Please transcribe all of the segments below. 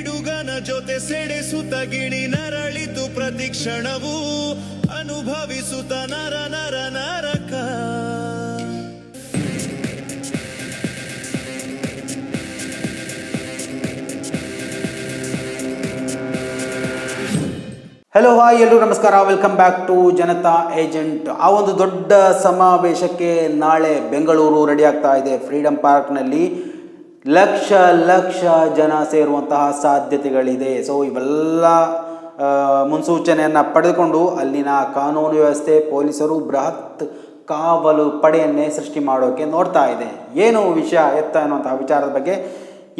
ಪಿಡುಗನ ಜೊತೆ ಸೆಡೆಸುತ್ತ ಗಿಣಿ ನರಳಿತು ಪ್ರತಿಕ್ಷಣವು ಅನುಭವಿಸುತ್ತ ನರ ನರ ನರಕ. ಹಲೋ ಹಾಯ್ ಎಲ್ಲರೂ ನಮಸ್ಕಾರ, welcome back to Janata agent. ಆ ಒಂದು ದೊಡ್ಡ ಸಮಾವೇಶಕ್ಕೆ ನಾಳೆ ಬೆಂಗಳೂರು ರೆಡಿ ಆಗ್ತಾ ಇದೆ. ಫ್ರೀಡಂ ಪಾರ್ಕ್ನಲ್ಲಿ ಲಕ್ಷ ಲಕ್ಷ ಜನ ಸೇರುವಂತಹ ಸಾಧ್ಯತೆಗಳಿದೆ. ಸೊ ಇವೆಲ್ಲ ಮುನ್ಸೂಚನೆಯನ್ನು ಪಡೆದುಕೊಂಡು ಅಲ್ಲಿನ ಕಾನೂನು ವ್ಯವಸ್ಥೆ, ಪೊಲೀಸರು ಬೃಹತ್ ಕಾವಲು ಪಡೆಯನ್ನೇ ಸೃಷ್ಟಿ ಮಾಡೋಕ್ಕೆ ನೋಡ್ತಾ ಇದೆ. ಏನು ವಿಷಯ ಎತ್ತ ಅನ್ನುವಂತಹ ವಿಚಾರದ ಬಗ್ಗೆ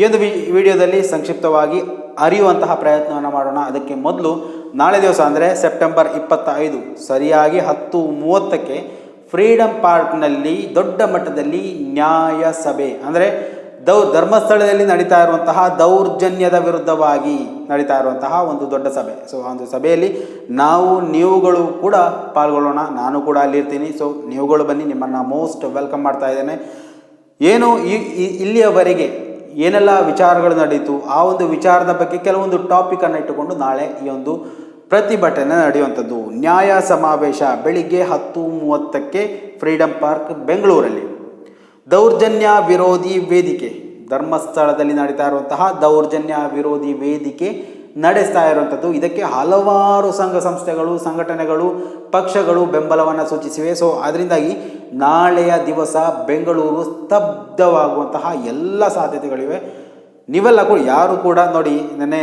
ಈ ಒಂದು ವಿಡಿಯೋದಲ್ಲಿ ಸಂಕ್ಷಿಪ್ತವಾಗಿ ಅರಿಯುವಂತಹ ಪ್ರಯತ್ನವನ್ನು ಮಾಡೋಣ. ಅದಕ್ಕೆ ಮೊದಲು ನಾಳೆ ದಿವಸ ಅಂದರೆ ಸೆಪ್ಟೆಂಬರ್ 25 ಸರಿಯಾಗಿ 10:30ಕ್ಕೆ ಫ್ರೀಡಂ ಪಾರ್ಕ್ನಲ್ಲಿ ದೊಡ್ಡ ಮಟ್ಟದಲ್ಲಿ ನ್ಯಾಯ ಸಭೆ ಅಂದರೆ ಧರ್ಮಸ್ಥಳದಲ್ಲಿ ನಡೀತಾ ಇರುವಂತಹ ದೌರ್ಜನ್ಯದ ವಿರುದ್ಧವಾಗಿ ನಡೀತಾ ಇರುವಂತಹ ಒಂದು ದೊಡ್ಡ ಸಭೆ. ಸೊ ಆ ಒಂದು ಸಭೆಯಲ್ಲಿ ನೀವುಗಳು ಕೂಡ ಪಾಲ್ಗೊಳ್ಳೋಣ. ನಾನು ಕೂಡ ಅಲ್ಲಿರ್ತೀನಿ. ಸೊ ನೀವುಗಳು ಬನ್ನಿ, ನಿಮ್ಮನ್ನು ಮೋಸ್ಟ್ ವೆಲ್ಕಮ್ ಮಾಡ್ತಾ ಇದ್ದೇನೆ. ಏನು ಇಲ್ಲಿಯವರೆಗೆ ಏನೆಲ್ಲ ವಿಚಾರಗಳು ನಡೀತು, ಆ ಒಂದು ವಿಚಾರದ ಬಗ್ಗೆ ಕೆಲವೊಂದು ಟಾಪಿಕನ್ನು ಇಟ್ಟುಕೊಂಡು ನಾಳೆ ಈ ಒಂದು ಪ್ರತಿಭಟನೆ ನಡೆಯುವಂಥದ್ದು. ನ್ಯಾಯ ಸಮಾವೇಶ ಬೆಳಿಗ್ಗೆ 10:30ಕ್ಕೆ ಫ್ರೀಡಂ ಪಾರ್ಕ್ ಬೆಂಗಳೂರಲ್ಲಿ. ದೌರ್ಜನ್ಯ ವಿರೋಧಿ ವೇದಿಕೆ, ಧರ್ಮಸ್ಥಳದಲ್ಲಿ ನಡೀತಾ ಇರುವಂತಹ ದೌರ್ಜನ್ಯ ವಿರೋಧಿ ವೇದಿಕೆ ನಡೆಸ್ತಾ ಇರುವಂಥದ್ದು. ಇದಕ್ಕೆ ಹಲವಾರು ಸಂಘ ಸಂಸ್ಥೆಗಳು, ಸಂಘಟನೆಗಳು, ಪಕ್ಷಗಳು ಬೆಂಬಲವನ್ನು ಸೂಚಿಸಿವೆ. ಸೊ ಅದರಿಂದಾಗಿ ನಾಳೆಯ ದಿವಸ ಬೆಂಗಳೂರು ಸ್ತಬ್ಧವಾಗುವಂತಹ ಎಲ್ಲ ಸಾಧ್ಯತೆಗಳಿವೆ. ನೀವೆಲ್ಲ ಕೂಡ ಯಾರು ಕೂಡ ನೋಡಿ, ನೆನ್ನೆ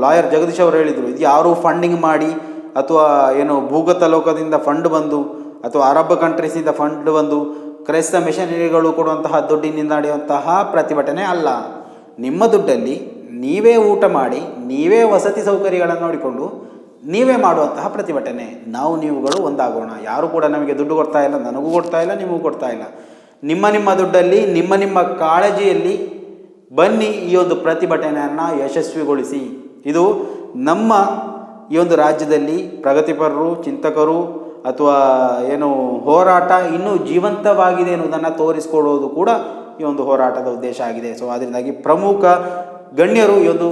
ಲಾಯರ್ ಜಗದೀಶ್ ಅವರು ಹೇಳಿದರು, ಇದು ಯಾರು ಫಂಡಿಂಗ್ ಮಾಡಿ ಅಥವಾ ಭೂಗತ ಲೋಕದಿಂದ ಫಂಡ್ ಬಂದು ಅಥವಾ ಅರಬ್ ಕಂಟ್ರೀಸಿಂದ ಫಂಡ್ ಬಂದು ಕ್ರೈಸ್ತ ಮಿಷನರಿಗಳು ಕೊಡುವಂತಹ ದುಡ್ಡಿನಿಂದ ನಡೆಯುವಂತಹ ಪ್ರತಿಭಟನೆ ಅಲ್ಲ. ನಿಮ್ಮ ದುಡ್ಡಲ್ಲಿ ನೀವೇ ಊಟ ಮಾಡಿ, ನೀವೇ ವಸತಿ ಸೌಕರ್ಯಗಳನ್ನು ನೋಡಿಕೊಂಡು ನೀವೇ ಮಾಡುವಂತಹ ಪ್ರತಿಭಟನೆ. ನೀವುಗಳು ಒಂದಾಗೋಣ. ಯಾರು ಕೂಡ ನಮಗೆ ದುಡ್ಡು ಕೊಡ್ತಾ ಇಲ್ಲ, ನನಗೂ ಕೊಡ್ತಾ ಇಲ್ಲ, ನಿಮಗೂ ಕೊಡ್ತಾ ಇಲ್ಲ. ನಿಮ್ಮ ದುಡ್ಡಲ್ಲಿ ನಿಮ್ಮ ಕಾಳಜಿಯಲ್ಲಿ ಬನ್ನಿ, ಈ ಒಂದು ಪ್ರತಿಭಟನೆಯನ್ನು ಯಶಸ್ವಿಗೊಳಿಸಿ. ಇದು ನಮ್ಮ ಈ ಒಂದು ರಾಜ್ಯದಲ್ಲಿ ಪ್ರಗತಿಪರರು, ಚಿಂತಕರು ಅಥವಾ ಹೋರಾಟ ಇನ್ನೂ ಜೀವಂತವಾಗಿದೆ ಎನ್ನುವುದನ್ನು ತೋರಿಸಿಕೊಡೋದು ಕೂಡ ಈ ಒಂದು ಹೋರಾಟದ ಉದ್ದೇಶ ಆಗಿದೆ. ಸೊ ಅದರಿಂದಾಗಿ ಪ್ರಮುಖ ಗಣ್ಯರು ಈ ಒಂದು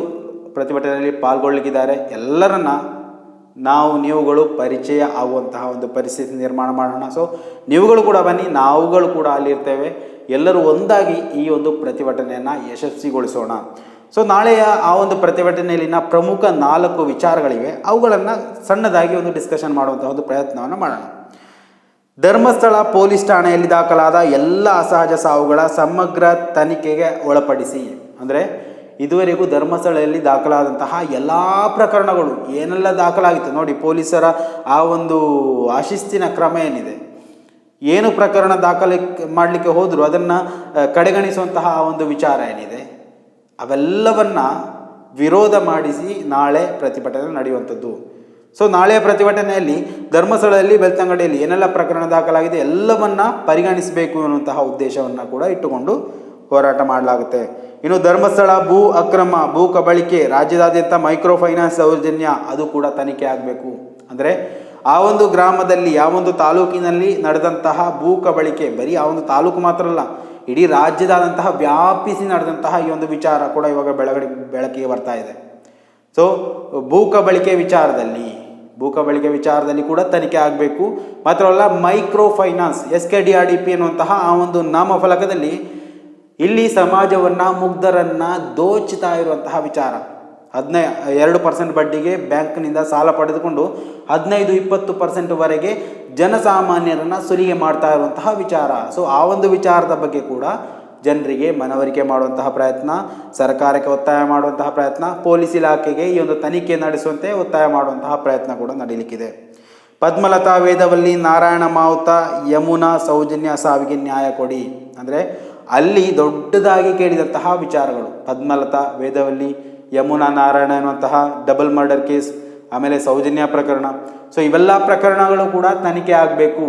ಪ್ರತಿಭಟನೆಯಲ್ಲಿ ಪಾಲ್ಗೊಳ್ಳಲಿಕ್ಕಿದ್ದಾರೆ. ಎಲ್ಲರನ್ನ ನೀವುಗಳು ಪರಿಚಯ ಆಗುವಂತಹ ಒಂದು ಪರಿಸ್ಥಿತಿ ನಿರ್ಮಾಣ ಮಾಡೋಣ. ಸೊ ನೀವುಗಳು ಕೂಡ ಬನ್ನಿ, ನಾವುಗಳು ಕೂಡ ಅಲ್ಲಿರ್ತೇವೆ. ಎಲ್ಲರೂ ಒಂದಾಗಿ ಈ ಒಂದು ಪ್ರತಿಭಟನೆಯನ್ನು ಯಶಸ್ವಿಗೊಳಿಸೋಣ. ಸೊ ನಾಳೆಯ ಆ ಒಂದು ಪ್ರತಿಭಟನೆಯಲ್ಲಿನ ಪ್ರಮುಖ 4 ವಿಚಾರಗಳಿವೆ. ಅವುಗಳನ್ನು ಸಣ್ಣದಾಗಿ ಒಂದು ಡಿಸ್ಕಷನ್ ಮಾಡುವಂತಹ ಒಂದು ಪ್ರಯತ್ನವನ್ನು ಮಾಡೋಣ. ಧರ್ಮಸ್ಥಳ ಪೊಲೀಸ್ ಠಾಣೆಯಲ್ಲಿ ದಾಖಲಾದ ಎಲ್ಲ ಅಸಹಜ ಸಾವುಗಳ ಸಮಗ್ರ ತನಿಖೆಗೆ ಒಳಪಡಿಸಿ. ಅಂದರೆ ಇದುವರೆಗೂ ಧರ್ಮಸ್ಥಳದಲ್ಲಿ ದಾಖಲಾದಂತಹ ಎಲ್ಲ ಪ್ರಕರಣಗಳು ಏನೆಲ್ಲ ದಾಖಲಾಗಿತ್ತು ನೋಡಿ, ಪೊಲೀಸರ ಆ ಒಂದು ಅಶಿಸ್ತಿನ ಕ್ರಮ ಏನಿದೆ, ಏನು ಪ್ರಕರಣ ದಾಖಲೆ ಮಾಡಲಿಕ್ಕೆ ಹೋದರೂ ಅದನ್ನು ಕಡೆಗಣಿಸುವಂತಹ ಆ ಒಂದು ವಿಚಾರ ಏನಿದೆ, ಅವೆಲ್ಲವನ್ನು ವಿರೋಧ ಮಾಡಿಸಿ ನಾಳೆ ಪ್ರತಿಭಟನೆ ನಡೆಯುವಂಥದ್ದು. ಸೊ ನಾಳೆಯ ಪ್ರತಿಭಟನೆಯಲ್ಲಿ ಧರ್ಮಸ್ಥಳದಲ್ಲಿ, ಬೆಳ್ತಂಗಡಿಯಲ್ಲಿ ಏನೆಲ್ಲ ಪ್ರಕರಣ ದಾಖಲಾಗಿದೆ ಎಲ್ಲವನ್ನ ಪರಿಗಣಿಸಬೇಕು ಎನ್ನುವಂತಹ ಉದ್ದೇಶವನ್ನು ಕೂಡ ಇಟ್ಟುಕೊಂಡು ಹೋರಾಟ ಮಾಡಲಾಗುತ್ತೆ. ಇನ್ನು ಧರ್ಮಸ್ಥಳ ಭೂ ಅಕ್ರಮ, ಭೂ ಕಬಳಿಕೆ, ರಾಜ್ಯದಾದ್ಯಂತ ಮೈಕ್ರೋ ಫೈನಾನ್ಸ್ ದೌರ್ಜನ್ಯ, ಅದು ಕೂಡ ತನಿಖೆ ಆಗಬೇಕು. ಅಂದರೆ ಆ ಒಂದು ಗ್ರಾಮದಲ್ಲಿ, ಆ ಒಂದು ತಾಲೂಕಿನಲ್ಲಿ ನಡೆದಂತಹ ಭೂ ಕಬಳಿಕೆ ಬರೀ ಆ ಒಂದು ತಾಲೂಕು ಮಾತ್ರ ಅಲ್ಲ, ಇಡೀ ರಾಜ್ಯದಾದಂತಹ ವ್ಯಾಪಿಸಿ ನಡೆದಂತಹ ಈ ಒಂದು ವಿಚಾರ ಕೂಡ ಇವಾಗ ಬೆಳಕಿಗೆ ಬರ್ತಾ ಇದೆ. ಸೊ ಭೂ ಕಬಳಿಕೆ ವಿಚಾರದಲ್ಲಿ ಕೂಡ ತನಿಖೆ ಆಗಬೇಕು. ಮಾತ್ರವಲ್ಲ, ಮೈಕ್ರೋ ಫೈನಾನ್ಸ್ SKDRDP ಎನ್ನುವಂತಹ ಆ ಒಂದು ನಾಮಫಲಕದಲ್ಲಿ ಇಲ್ಲಿ ಸಮಾಜವನ್ನು, ಮುಗ್ಧರನ್ನು ದೋಚುತ್ತಾ ಇರುವಂತಹ ವಿಚಾರ. 2% ಬಡ್ಡಿಗೆ ಬ್ಯಾಂಕ್ನಿಂದ ಸಾಲ ಪಡೆದುಕೊಂಡು 15-20% ಜನಸಾಮಾನ್ಯರನ್ನು ಸುಲಿಗೆ ಮಾಡ್ತಾ ಇರುವಂತಹ ವಿಚಾರ. ಸೊ ಆ ಒಂದು ವಿಚಾರದ ಬಗ್ಗೆ ಕೂಡ ಜನರಿಗೆ ಮನವರಿಕೆ ಮಾಡುವಂತಹ ಪ್ರಯತ್ನ, ಸರ್ಕಾರಕ್ಕೆ ಒತ್ತಾಯ ಮಾಡುವಂತಹ ಪ್ರಯತ್ನ, ಪೊಲೀಸ್ ಇಲಾಖೆಗೆ ಈ ಒಂದು ತನಿಖೆ ನಡೆಸುವಂತೆ ಒತ್ತಾಯ ಮಾಡುವಂತಹ ಪ್ರಯತ್ನ ಕೂಡ ನಡೀಲಿಕ್ಕಿದೆ. ಪದ್ಮಲತಾ, ವೇದವಲ್ಲಿ, ನಾರಾಯಣ ಮಾವುತ, ಯಮುನಾ, ಸೌಜನ್ಯ ಸಾವಿಗೆ ನ್ಯಾಯ ಕೊಡಿ. ಅಂದರೆ ಅಲ್ಲಿ ದೊಡ್ಡದಾಗಿ ಕೇಳಿದಂತಹ ವಿಚಾರಗಳು ಪದ್ಮಲತಾ, ವೇದವಲ್ಲಿ, ಯಮುನಾ, ನಾರಾಯಣ ಎನ್ನುವಂತಹ ಡಬಲ್ ಮರ್ಡರ್ ಕೇಸ್, ಆಮೇಲೆ ಸೌಜನ್ಯ ಪ್ರಕರಣ. ಸೊ ಇವೆಲ್ಲ ಪ್ರಕರಣಗಳು ಕೂಡ ತನಿಖೆ ಆಗಬೇಕು.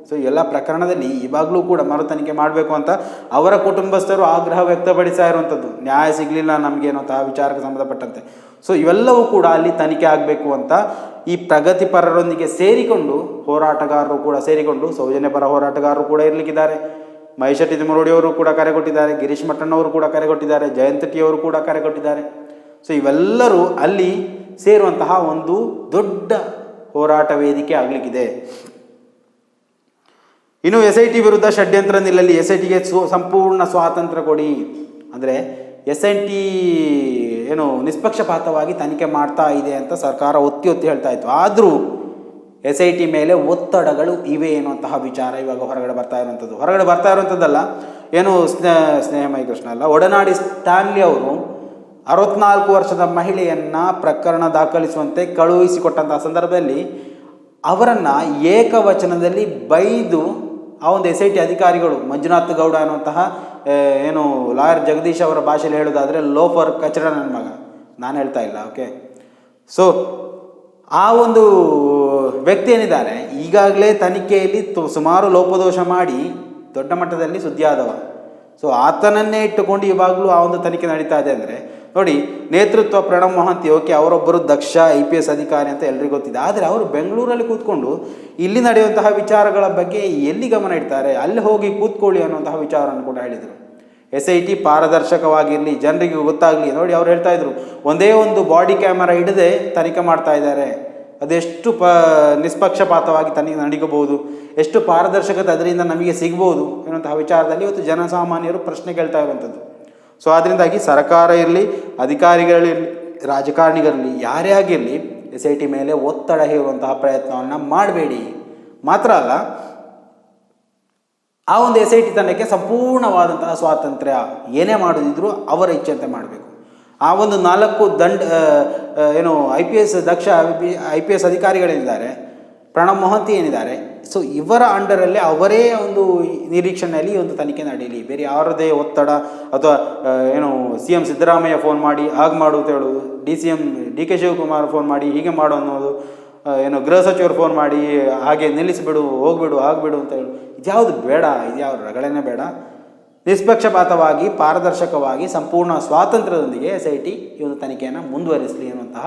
ಸೊ ಎಲ್ಲ ಪ್ರಕರಣದಲ್ಲಿ ಇವಾಗಲೂ ಕೂಡ ಮರು ತನಿಖೆ ಮಾಡಬೇಕು ಅಂತ ಅವರ ಕುಟುಂಬಸ್ಥರು ಆಗ್ರಹ ವ್ಯಕ್ತಪಡಿಸ್ತಾ ಇರುವಂಥದ್ದು. ನ್ಯಾಯ ಸಿಗಲಿಲ್ಲ ನಮಗೆ ಅನ್ನೋಂತಹ ವಿಚಾರಕ್ಕೆ ಸಂಬಂಧಪಟ್ಟಂತೆ. ಸೊ ಇವೆಲ್ಲವೂ ಕೂಡ ಅಲ್ಲಿ ತನಿಖೆ ಆಗಬೇಕು ಅಂತ ಈ ಪ್ರಗತಿಪರರೊಂದಿಗೆ ಸೇರಿಕೊಂಡು ಹೋರಾಟಗಾರರು ಕೂಡ ಸೇರಿಕೊಂಡು, ಸೌಜನ್ಯ ಪರ ಹೋರಾಟಗಾರರು ಕೂಡ ಇರಲಿಕ್ಕಿದ್ದಾರೆ. ಮಹೇಶ್ ತಿಮ್ಮರೋಡಿಯವರು ಕೂಡ ಕರೆ ಕೊಟ್ಟಿದ್ದಾರೆ, ಗಿರೀಶ್ ಮಠಣ್ಣವರು ಕೂಡ ಕರೆ ಕೊಟ್ಟಿದ್ದಾರೆ, ಜಯಂತ್ ಟಿ ಅವರು ಕೂಡ ಕರೆ ಕೊಟ್ಟಿದ್ದಾರೆ. ಸೊ ಇವೆಲ್ಲರೂ ಅಲ್ಲಿ ಸೇರುವಂತಹ ಒಂದು ದೊಡ್ಡ ಹೋರಾಟ ವೇದಿಕೆ ಆಗಲಿಕ್ಕಿದೆ. ಇನ್ನು SIT ವಿರುದ್ಧ ಷಡ್ಯಂತ್ರ ನಿಲ್ಲಲಿ, SITಗೆ ಸಂಪೂರ್ಣ ಸ್ವಾತಂತ್ರ್ಯ ಕೊಡಿ. ಅಂದರೆ SIT ಏನು ನಿಷ್ಪಕ್ಷಪಾತವಾಗಿ ತನಿಖೆ ಮಾಡ್ತಾ ಇದೆ ಅಂತ ಸರ್ಕಾರ ಒತ್ತಿ ಹೇಳ್ತಾ ಇತ್ತು. ಆದರೂ SIT ಮೇಲೆ ಒತ್ತಡಗಳು ಇವೆ ಎನ್ನುವಂತಹ ವಿಚಾರ ಇವಾಗ ಹೊರಗಡೆ ಬರ್ತಾ ಇರುವಂಥದ್ದಲ್ಲ. ಏನು ಸ್ನೇಹಮಯಿ ಕೃಷ್ಣ ಅಲ್ಲ, ಒಡನಾಡಿ ಸ್ಟ್ಯಾನ್ಲಿ ಅವರು 64 ವರ್ಷದ ಮಹಿಳೆಯನ್ನು ಪ್ರಕರಣ ದಾಖಲಿಸುವಂತೆ ಕಳುಹಿಸಿಕೊಟ್ಟಂತಹ ಸಂದರ್ಭದಲ್ಲಿ ಅವರನ್ನು ಏಕವಚನದಲ್ಲಿ ಬೈದು ಆ ಒಂದು SIT ಅಧಿಕಾರಿಗಳು, ಮಂಜುನಾಥ್ ಗೌಡ ಅನ್ನುವಂತಹ ಏನು ಲಾಯರ್ ಜಗದೀಶ್ ಅವರ ಭಾಷೆಯಲ್ಲಿ ಹೇಳೋದಾದರೆ ಲೋಫರ್ ಕಚಡ ನನ್ನ ಮಗ, ನಾನು ಹೇಳ್ತಾ ಇಲ್ಲ, ಓಕೆ. ಸೊ ಆ ಒಂದು ವ್ಯಕ್ತಿ ಏನಿದ್ದಾರೆ ಈಗಾಗಲೇ ತನಿಖೆಯಲ್ಲಿ ಸುಮಾರು ಲೋಪದೋಷ ಮಾಡಿ ದೊಡ್ಡ ಮಟ್ಟದಲ್ಲಿ ಸುದ್ದಿಯಾದವ. ಸೊ ಆತನನ್ನೇ ಇಟ್ಟುಕೊಂಡು ಇವಾಗಲೂ ಆ ಒಂದು ತನಿಖೆ ನಡೀತಾ ಇದೆ. ಅಂದರೆ ನೋಡಿ, ನೇತೃತ್ವ ಪ್ರಣಬ್ ಮೊಹಂತಿ, ಓಕೆ, ಅವರೊಬ್ಬರು ದಕ್ಷ IPS ಅಧಿಕಾರಿ ಅಂತ ಎಲ್ರಿಗೂ ಗೊತ್ತಿದೆ. ಆದರೆ ಅವರು ಬೆಂಗಳೂರಲ್ಲಿ ಕೂತ್ಕೊಂಡು ಇಲ್ಲಿ ನಡೆಯುವಂತಹ ವಿಚಾರಗಳ ಬಗ್ಗೆ ಎಲ್ಲಿ ಗಮನ ಇಡ್ತಾರೆ? ಅಲ್ಲಿ ಹೋಗಿ ಕೂತ್ಕೊಳ್ಳಿ ಅನ್ನುವಂತಹ ವಿಚಾರವನ್ನು ಕೂಡ ಹೇಳಿದರು. SIT ಪಾರದರ್ಶಕವಾಗಿರಲಿ, ಜನರಿಗೆ ಗೊತ್ತಾಗಲಿ. ನೋಡಿ, ಅವ್ರು ಹೇಳ್ತಾ ಇದ್ರು, ಒಂದೇ ಒಂದು ಬಾಡಿ ಕ್ಯಾಮರಾ ಹಿಡದೆ ತನಿಖೆ ಮಾಡ್ತಾ ಇದ್ದಾರೆ, ಅದೆಷ್ಟು ನಿಷ್ಪಕ್ಷಪಾತವಾಗಿ ತನಿಖೆ ನಡೀಬಹುದು, ಎಷ್ಟು ಪಾರದರ್ಶಕತೆ ಅದರಿಂದ ನಮಗೆ ಸಿಗ್ಬೋದು ಎನ್ನುವಂತಹ ವಿಚಾರದಲ್ಲಿ ಇವತ್ತು ಜನಸಾಮಾನ್ಯರು ಪ್ರಶ್ನೆ ಕೇಳ್ತಾ ಇರುವಂಥದ್ದು. ಸೊ ಅದರಿಂದಾಗಿ ಸರ್ಕಾರ ಇರಲಿ, ಅಧಿಕಾರಿಗಳಿರಲಿ, ರಾಜಕಾರಣಿಗಳಿರಲಿ, ಯಾರೇ ಆಗಿರಲಿ SIT ಮೇಲೆ ಒತ್ತಡ ಹೇರುವಂತಹ ಪ್ರಯತ್ನವನ್ನು ಮಾಡಬೇಡಿ. ಮಾತ್ರ ಅಲ್ಲ, ಆ ಒಂದು SIT ತನಕ್ಕೆ ಸಂಪೂರ್ಣವಾದಂತಹ ಸ್ವಾತಂತ್ರ್ಯ, ಏನೇ ಮಾಡೋದಿದ್ರು ಅವರ ಇಚ್ಛೆಯಂತೆ ಮಾಡಬೇಕು. ಆ ಒಂದು 4 ಏನು ದಕ್ಷ IPS ಅಧಿಕಾರಿಗಳೇನಿದ್ದಾರೆ, ಪ್ರಣಬ್ ಮೊಹಂತಿ ಏನಿದ್ದಾರೆ, ಸೊ ಇವರ ಅಂಡರಲ್ಲಿ ಅವರೇ ಒಂದು ನಿರೀಕ್ಷಣೆಯಲ್ಲಿ ಒಂದು ತನಿಖೆ ನಡೆಯಲಿ. ಬೇರೆ ಯಾರದೇ ಒತ್ತಡ ಅಥವಾ ಏನು CM ಸಿದ್ದರಾಮಯ್ಯ ಫೋನ್ ಮಾಡಿ ಹಾಗೆ ಮಾಡು ಅಂತ ಹೇಳೋದು, DK ಶಿವಕುಮಾರ್ ಫೋನ್ ಮಾಡಿ ಹೀಗೆ ಮಾಡು ಅನ್ನೋದು, ಏನು ಗೃಹ ಸಚಿವರು ಫೋನ್ ಮಾಡಿ ಹಾಗೆ ನಿಲ್ಲಿಸಿಬಿಡು, ಹೋಗ್ಬಿಡು, ಆಗ್ಬಿಡು ಅಂತ ಹೇಳು, ಇದ್ಯಾವುದು ಬೇಡ, ಇದ್ಯಾವ ರಗಳೆನೇ ಬೇಡ. ನಿಷ್ಪಕ್ಷಪಾತವಾಗಿ, ಪಾರದರ್ಶಕವಾಗಿ, ಸಂಪೂರ್ಣ ಸ್ವಾತಂತ್ರ್ಯದೊಂದಿಗೆ SIT ಈ ಒಂದು ತನಿಖೆಯನ್ನು ಮುಂದುವರಿಸಲಿ ಅನ್ನುವಂತಹ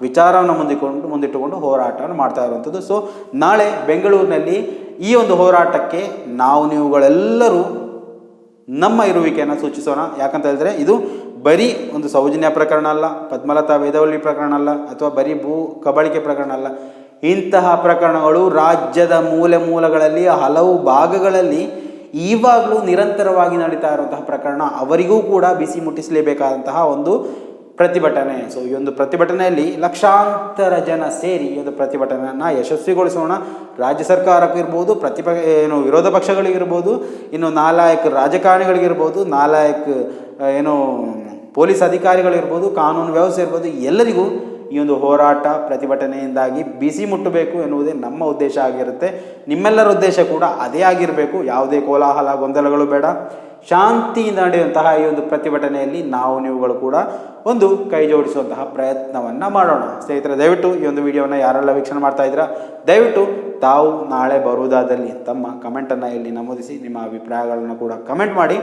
ವಿಚಾರವನ್ನು ಮುಂದಿಟ್ಟುಕೊಂಡು ಹೋರಾಟವನ್ನು ಮಾಡ್ತಾ ಇರುವಂಥದ್ದು. ಸೊ ನಾಳೆ ಬೆಂಗಳೂರಿನಲ್ಲಿ ಈ ಒಂದು ಹೋರಾಟಕ್ಕೆ ನೀವುಗಳೆಲ್ಲರೂ ನಮ್ಮ ಇರುವಿಕೆಯನ್ನು ಸೂಚಿಸೋಣ. ಯಾಕಂತ ಹೇಳಿದ್ರೆ ಇದು ಬರೀ ಒಂದು ಸೌಜನ್ಯ ಪ್ರಕರಣ ಅಲ್ಲ, ಪದ್ಮಲತಾ ವೇದವಳ್ಳಿ ಪ್ರಕರಣ ಅಲ್ಲ, ಅಥವಾ ಬರೀ ಭೂ ಕಬಳಿಕೆ ಪ್ರಕರಣ ಅಲ್ಲ. ಇಂತಹ ಪ್ರಕರಣಗಳು ರಾಜ್ಯದ ಮೂಲೆಗಳಲ್ಲಿ ಹಲವು ಭಾಗಗಳಲ್ಲಿ ಈವಾಗಲೂ ನಿರಂತರವಾಗಿ ನಡೀತಾ ಇರುವಂತಹ ಪ್ರಕರಣ. ಅವರಿಗೂ ಕೂಡ ಬಿಸಿ ಮುಟ್ಟಿಸಲೇಬೇಕಾದಂತಹ ಒಂದು ಪ್ರತಿಭಟನೆ. ಸೊ ಈ ಒಂದು ಪ್ರತಿಭಟನೆಯಲ್ಲಿ ಲಕ್ಷಾಂತರ ಜನ ಸೇರಿ ಈ ಒಂದು ಪ್ರತಿಭಟನೆಯನ್ನು ಯಶಸ್ವಿಗೊಳಿಸೋಣ. ರಾಜ್ಯ ಸರ್ಕಾರಕ್ಕಿರ್ಬೋದು, ವಿರೋಧ ಪಕ್ಷಗಳಿಗಿರ್ಬೋದು, ಇನ್ನು ನಾಲಾಯಕ ರಾಜಕಾರಣಿಗಳಿಗಿರ್ಬೋದು, ನಾಲಾಯಕ ಪೊಲೀಸ್ ಅಧಿಕಾರಿಗಳಿರ್ಬೋದು, ಕಾನೂನು ವ್ಯವಸ್ಥೆ ಇರ್ಬೋದು, ಎಲ್ಲರಿಗೂ ಈ ಒಂದು ಹೋರಾಟ ಪ್ರತಿಭಟನೆಯಿಂದಾಗಿ ಬಿಸಿ ಮುಟ್ಟಬೇಕು ಎನ್ನುವುದೇ ನಮ್ಮ ಉದ್ದೇಶ ಆಗಿರುತ್ತೆ. ನಿಮ್ಮೆಲ್ಲರ ಉದ್ದೇಶ ಕೂಡ ಅದೇ ಆಗಿರಬೇಕು. ಯಾವುದೇ ಕೋಲಾಹಲ ಗೊಂದಲಗಳು ಬೇಡ. ಶಾಂತಿಯಿಂದ ನಡೆಯುವಂತಹ ಈ ಒಂದು ಪ್ರತಿಭಟನೆಯಲ್ಲಿ ನೀವುಗಳು ಕೂಡ ಒಂದು ಕೈ ಜೋಡಿಸುವಂತಹ ಪ್ರಯತ್ನವನ್ನು ಮಾಡೋಣ. ಸ್ನೇಹಿತರೆ, ದಯವಿಟ್ಟು ಈ ಒಂದು ವಿಡಿಯೋನ ಯಾರೆಲ್ಲ ವೀಕ್ಷಣೆ ಮಾಡ್ತಾ ಇದ್ದೀರಾ, ದಯವಿಟ್ಟು ತಾವು ನಾಳೆ ಬರುವುದಾದಲ್ಲಿ ತಮ್ಮ ಕಮೆಂಟನ್ನು ಇಲ್ಲಿ ನಮೂದಿಸಿ, ನಿಮ್ಮ ಅಭಿಪ್ರಾಯಗಳನ್ನು ಕೂಡ ಕಮೆಂಟ್ ಮಾಡಿ.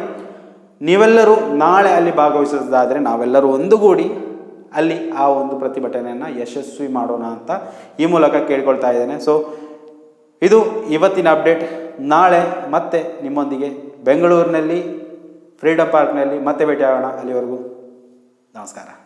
ನೀವೆಲ್ಲರೂ ನಾಳೆ ಅಲ್ಲಿ ಭಾಗವಹಿಸೋದಾದರೆ ನಾವೆಲ್ಲರೂ ಒಂದುಗೂಡಿ ಅಲ್ಲಿ ಆ ಒಂದು ಪ್ರತಿಭಟನೆಯನ್ನು ಯಶಸ್ವಿ ಮಾಡೋಣ ಅಂತ ಈ ಮೂಲಕ ಕೇಳ್ಕೊಳ್ತಾ ಇದ್ದೇನೆ. ಸೊ ಇದು ಇವತ್ತಿನ ಅಪ್ಡೇಟ್. ನಾಳೆ ಮತ್ತೆ ನಿಮ್ಮೊಂದಿಗೆ ಬೆಂಗಳೂರಿನಲ್ಲಿ ಫ್ರೀಡಮ್ ಪಾರ್ಕ್ನಲ್ಲಿ ಮತ್ತೆ ಭೇಟಿಯಾಗೋಣ. ಅಲ್ಲಿವರೆಗೂ ನಮಸ್ಕಾರ.